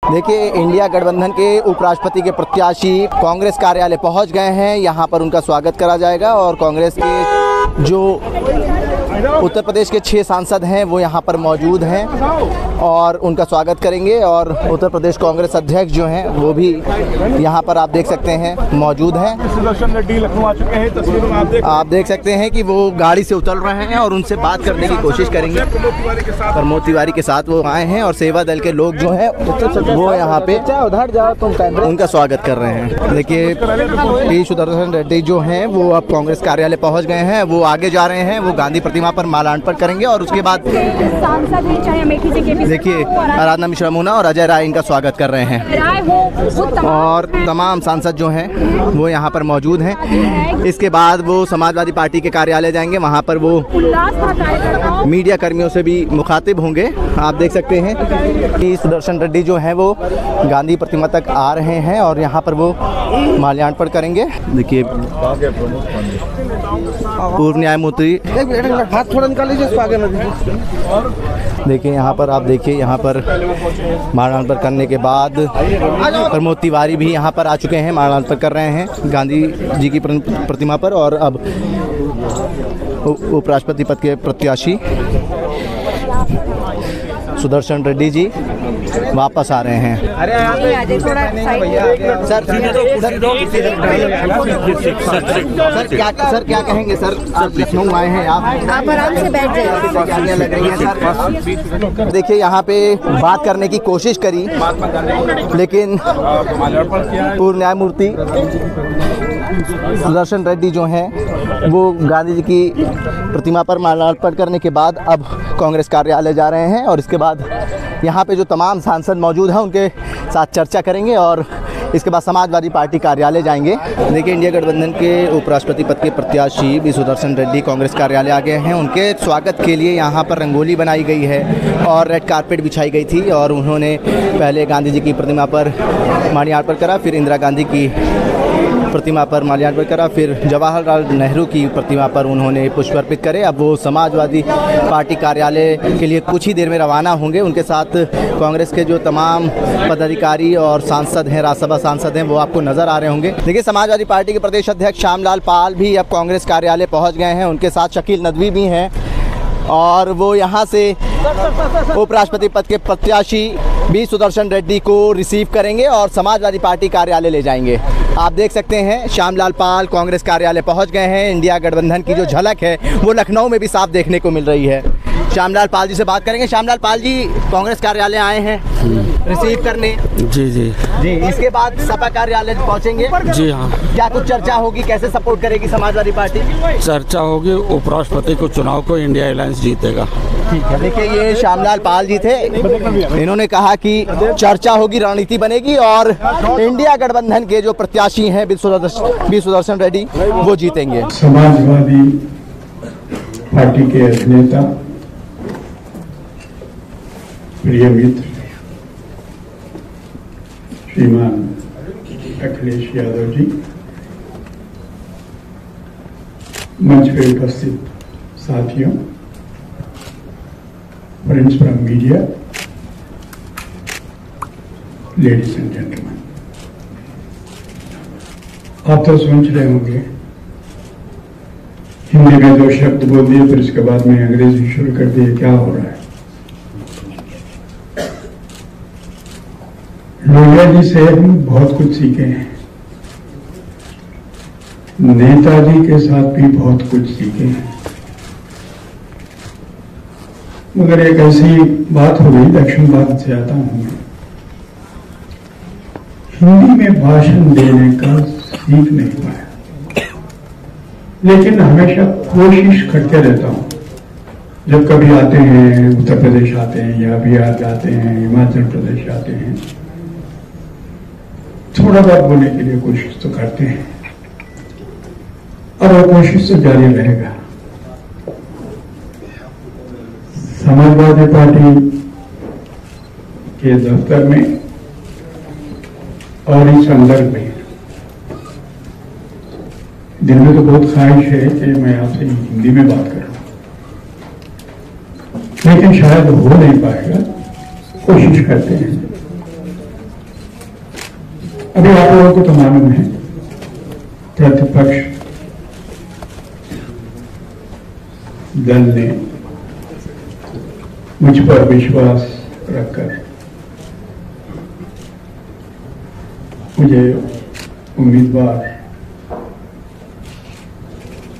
देखिए, इंडिया गठबंधन के उपराष्ट्रपति के प्रत्याशी कांग्रेस कार्यालय पहुंच गए हैं। यहां पर उनका स्वागत करा जाएगा और कांग्रेस के जो उत्तर प्रदेश के 6 सांसद हैं वो यहां पर मौजूद हैं और उनका स्वागत करेंगे। और उत्तर प्रदेश कांग्रेस अध्यक्ष जो हैं वो भी यहां पर आप देख सकते हैं मौजूद हैं। सुदर्शन रेड्डी लखनऊ आ चुके हैं। तस्वीरों में आप देख सकते हैं कि वो गाड़ी से उतर रहे हैं और उनसे बात करने की कोशिश करेंगे। प्रमोद तिवारी के साथ वो आए हैं और सेवा दल के लोग जो हैं वो यहाँ पे उधर जाओ तुम उनका स्वागत कर रहे हैं। देखिए, पी सुदर्शन रेड्डी जो हैं वो अब कांग्रेस कार्यालय पहुँच गए हैं। वो आगे जा रहे हैं, वो गांधी प्रतिमा पर माल्यार्पण करेंगे और उसके बाद देखिए आराधना मिश्रा मुना और अजय राय इनका स्वागत कर रहे हैं और तमाम सांसद जो हैं वो यहाँ पर मौजूद हैं। इसके बाद वो समाजवादी पार्टी के कार्यालय जाएंगे, वहाँ पर वो मीडिया कर्मियों से भी मुखातिब होंगे। आप देख सकते हैं कि सुदर्शन रेड्डी जो हैं वो गांधी प्रतिमा तक आ रहे हैं और यहाँ पर वो माल्यार्पण करेंगे। देखिए, पूर्व न्यायमूर्ति हाथ थोड़ा निकाल लीजिए, देखिए यहाँ पर आप देखिए, यहाँ पर माल्यार्पण करने के बाद प्रमोद तिवारी भी यहाँ पर आ चुके हैं, माल्यार्पण कर रहे हैं गांधी जी की प्रतिमा पर। और अब उपराष्ट्रपति पद के प्रत्याशी सुदर्शन रेड्डी जी वापस आ रहे हैं। सर क्या कहेंगे सर? लखनऊ आए हैं आप आराम से बैठ जाइए, लग रही है सर। देखिए, यहाँ पे बात करने की कोशिश करी लेकिन पूर्व न्यायमूर्ति सुदर्शन रेड्डी जो हैं वो गांधी जी की प्रतिमा पर माल्यार्पण करने के बाद अब कांग्रेस कार्यालय जा रहे हैं और इसके बाद यहाँ पे जो तमाम सांसद मौजूद हैं उनके साथ चर्चा करेंगे और इसके बाद समाजवादी पार्टी कार्यालय जाएंगे। देखिए, इंडिया गठबंधन के उपराष्ट्रपति पद के प्रत्याशी बी सुदर्शन रेड्डी कांग्रेस कार्यालय आ गए हैं। उनके स्वागत के लिए यहाँ पर रंगोली बनाई गई है और रेड कारपेट बिछाई गई थी और उन्होंने पहले गांधी जी की प्रतिमा पर माल्यार्पण करा, फिर इंदिरा गांधी की प्रतिमा पर माल्यार्पण करा, फिर जवाहरलाल नेहरू की प्रतिमा पर उन्होंने पुष्प अर्पित करे। अब वो समाजवादी पार्टी कार्यालय के लिए कुछ ही देर में रवाना होंगे। उनके साथ कांग्रेस के जो तमाम पदाधिकारी और सांसद हैं, राज्यसभा सांसद हैं, वो आपको नज़र आ रहे होंगे। देखिए, समाजवादी पार्टी के प्रदेश अध्यक्ष श्यामलाल पाल भी अब कांग्रेस कार्यालय पहुँच गए हैं। उनके साथ शकील नदवी भी हैं और वो यहाँ से उपराष्ट्रपति पद के प्रत्याशी बी सुदर्शन रेड्डी को रिसीव करेंगे और समाजवादी पार्टी कार्यालय ले जाएंगे। आप देख सकते हैं श्यामलाल पाल कांग्रेस कार्यालय पहुंच गए हैं। इंडिया गठबंधन की जो झलक है वो लखनऊ में भी साफ देखने को मिल रही है। श्यामलाल पाल जी से बात करेंगे। श्यामलाल पाल जी कांग्रेस कार्यालय आए हैं रिसीव करने। जी जी जी, इसके बाद सपा कार्यालय पहुंचेंगे। जी हाँ। क्या कुछ चर्चा होगी, कैसे सपोर्ट करेगी समाजवादी पार्टी? चर्चा होगी, उपराष्ट्रपति को चुनाव को इंडिया अलायंस जीतेगा। ठीक है। देखिए, ये श्यामलाल पाल जी थे, इन्होंने कहा कि चर्चा होगी, रणनीति बनेगी और इंडिया गठबंधन के जो प्रत्याशी हैं बी सुदर्शन रेड्डी वो जीतेंगे। समाजवादी पार्टी के अभिनेता प्रिय मित्र श्रीमान अखिलेश यादव जी, मंच पे उपस्थित साथियों, friends from media, ladies and gentleman, आप तो समझ रहे होंगे हिंदी में 2 शब्द बोल दिए फिर इसके बाद में अंग्रेजी शुरू कर दिए, क्या हो रहा है। लोहिया जी से हम बहुत कुछ सीखे हैं, नेताजी के साथ भी बहुत कुछ सीखे हैं, मगर एक ऐसी बात हो गई, दक्षिण भारत से आता हूं मैं, हिंदी में भाषण देने का सीख नहीं पाया, लेकिन हमेशा कोशिश करते रहता हूं। जब कभी आते हैं, उत्तर प्रदेश आते हैं या बिहार जाते हैं, हिमाचल प्रदेश आते हैं, थोड़ा बहुत बोलने के लिए कोशिश तो करते हैं और वो कोशिश तो जारी रहेगा। समाजवादी पार्टी के दफ्तर में और इस संदर्भ में दिल में तो बहुत ख्वाहिश है कि मैं आपसे हिंदी में बात करूं, लेकिन शायद हो नहीं पाएगा, कोशिश करते हैं। अभी आप लोगों को तो मालूम है, प्रतिपक्ष दल ने मुझ पर विश्वास रखकर मुझे उम्मीदवार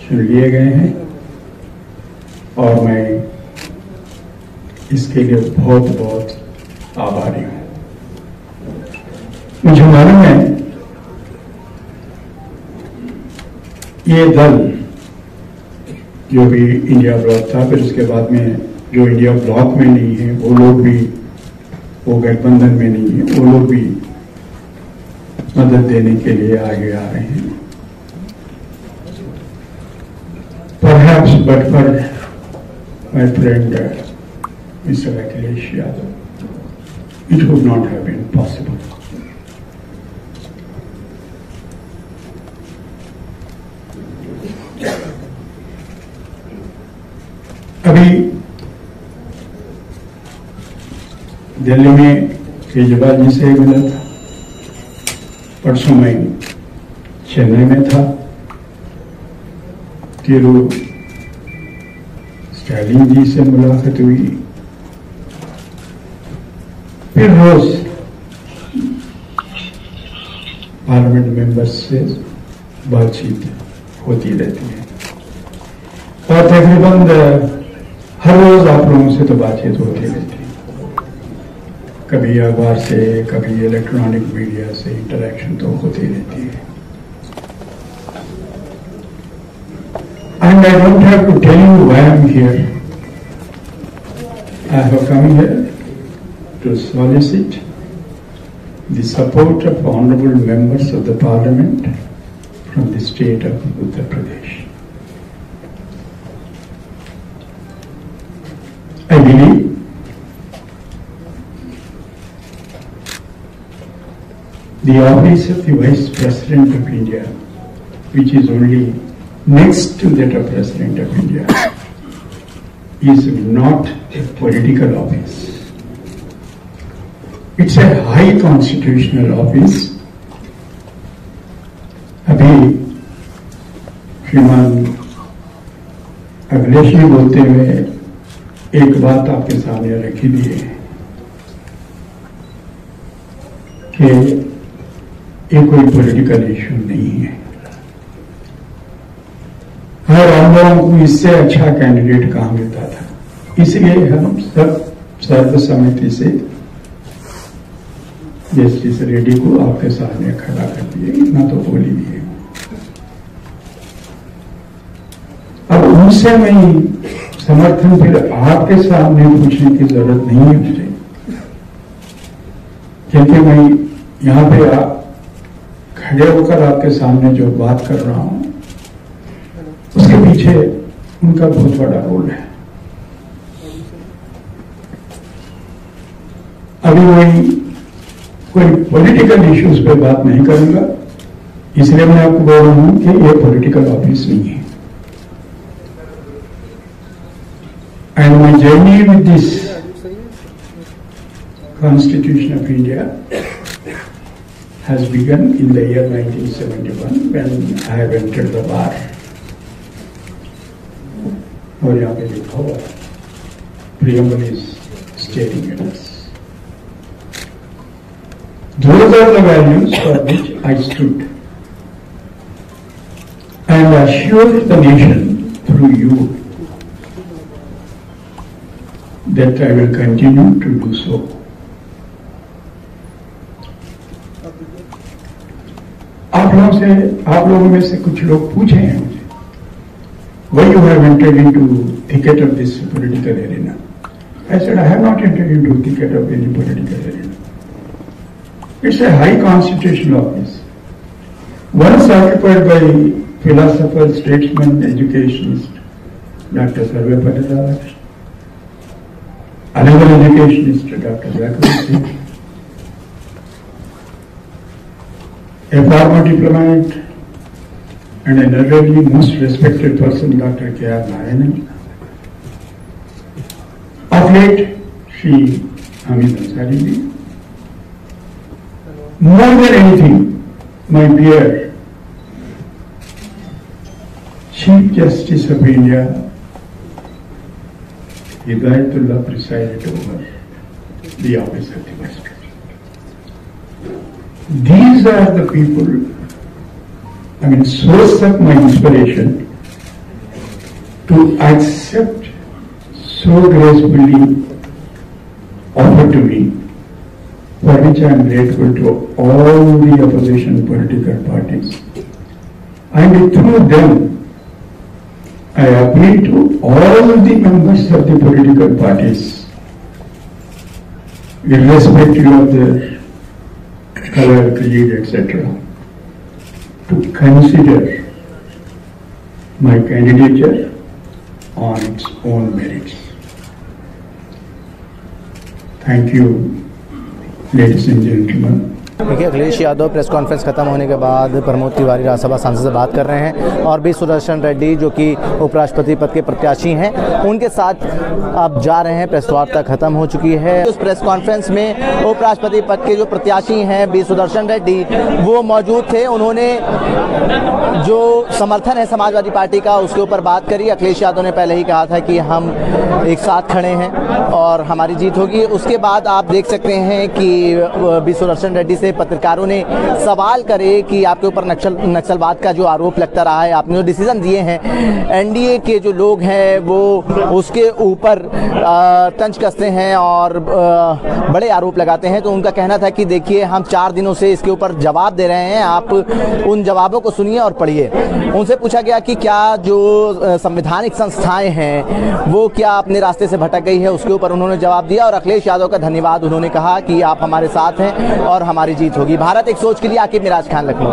चुन लिए गए हैं और मैं इसके लिए बहुत बहुत आभारी हूं। मुझे मालूम है ये दल जो भी इंडिया ब्लॉक था, फिर उसके बाद में जो इंडिया ब्लॉक में नहीं है वो लोग भी, वो गठबंधन में नहीं है, वो लोग भी मदद देने के लिए आगे आ रहे हैं। Perhaps but for my friend Mr. Akhilesh Yadav, it would not have been possible. अभी दिल्ली में केजरीवाल जी से मिला था, परसों मैं चेन्नई में था, तिरु स्टालिन जी से मुलाकात हुई, फिर रोज पार्लियामेंट मेंबर्स से बातचीत होती रहती है और तकरीबन हर रोज आप लोगों से तो बातचीत होती रहती है, कभी अखबार से, कभी इलेक्ट्रॉनिक मीडिया से इंटरेक्शन तो होती रहती है। And I don't have to tell you why I am here. I have come here to solicit the support of honorable members of the Parliament from the state of Uttar Pradesh. I believe the office of the Vice President of India, which is only next to that of President of India, is not a political office. It's a high constitutional office. अभी श्रीमान अखिलेश जी बोलते हुए एक बात आपके सामने रखी दी है कि ये कोई पॉलिटिकल इशू नहीं है और हम लोगों को इससे अच्छा कैंडिडेट कहां मिलता था, इसलिए हम सब सर्वसम्मति से जस्टिस रेड्डी को आपके सामने खड़ा कर दिए, इतना तो बोल ही दिए। अब उनसे मैं समर्थन फिर आपके सामने पूछने की जरूरत नहीं है मुझे, क्योंकि मैं यहां पे खड़े होकर आपके सामने जो बात कर रहा हूं उसके पीछे उनका बहुत बड़ा रोल है। अभी मैं कोई पॉलिटिकल इश्यूज पे बात नहीं करूंगा, इसलिए मैं आपको बोल रहा हूं कि ये पॉलिटिकल ऑफिस नहीं है। And my journey with this constitution of India has begun in the year 1971 when I have entered the bar. और यहाँ पे लिखा हुआ preamble is stating at us. Those are the values for which I stood and assured the nation through you that I will continue to do so. आप लोगों में से कुछ लोग पूछे हैं मुझे, why you have entered into thicket of this political arena? I said, I have not entered into thicket of any political arena. It's a high constitutional office, once occupied by philosopher, statesman, educationist, Dr. Sarvepalli Radhakrishnan, another educationist, Dr. Zachary Singh, a former diplomat and an elderly, most respected person, Dr. K.R. Narayanan. Of late, Shri Hamid Ansari ji. More than anything, my dear Chief Justice of India, Hidayatullah, presided over the office of the Vice President. These are the people, source of my inspiration to accept so gracefully offered to me, for which I am grateful to all the opposition political parties. And through them, I appeal to all the members of the political parties, irrespective of their color, creed, etc., to consider my candidature on its own merits. Thank you, ladies and gentlemen. देखिए, Akhilesh Yadav press conference खत्म होने के बाद प्रमोद तिवारी राज्यसभा सांसद से बात कर रहे हैं और बी सुदर्शन रेड्डी जो कि उपराष्ट्रपति पद के प्रत्याशी हैं उनके साथ अब जा रहे हैं। प्रेस वार्ता खत्म हो चुकी है। उस प्रेस कॉन्फ्रेंस में उपराष्ट्रपति पद के जो प्रत्याशी हैं बी सुदर्शन रेड्डी वो मौजूद थे। उन्होंने जो समर्थन है समाजवादी पार्टी का उसके ऊपर बात करी। अखिलेश यादव ने पहले ही कहा था कि हम एक साथ खड़े हैं और हमारी जीत होगी। उसके बाद आप देख सकते हैं कि बी सुदर्शन रेड्डी से पत्रकारों ने सवाल करे कि आपके ऊपर नक्सलवाद का जो आरोप लगता रहा है, आपने जो डिसीजन दिए हैं, एनडीए के जो लोग हैं वो उसके ऊपर तंज कसते हैं और बड़े आरोप लगाते हैं। तो उनका कहना था कि देखिए, हम 4 दिनों से इसके ऊपर जवाब दे रहे हैं, आप उन जवाबों को सुनिए और पढ़िए। उनसे पूछा गया कि क्या जो संवैधानिक संस्थाएं हैं वो क्या अपने रास्ते से भटक गई है, उसके ऊपर उन्होंने जवाब दिया और अखिलेश यादव का धन्यवाद उन्होंने कहा कि आप हमारे साथ हैं और हमारी जीत होगी। भारत एक सोच के लिए, आकिब मिराज खान, लखनऊ।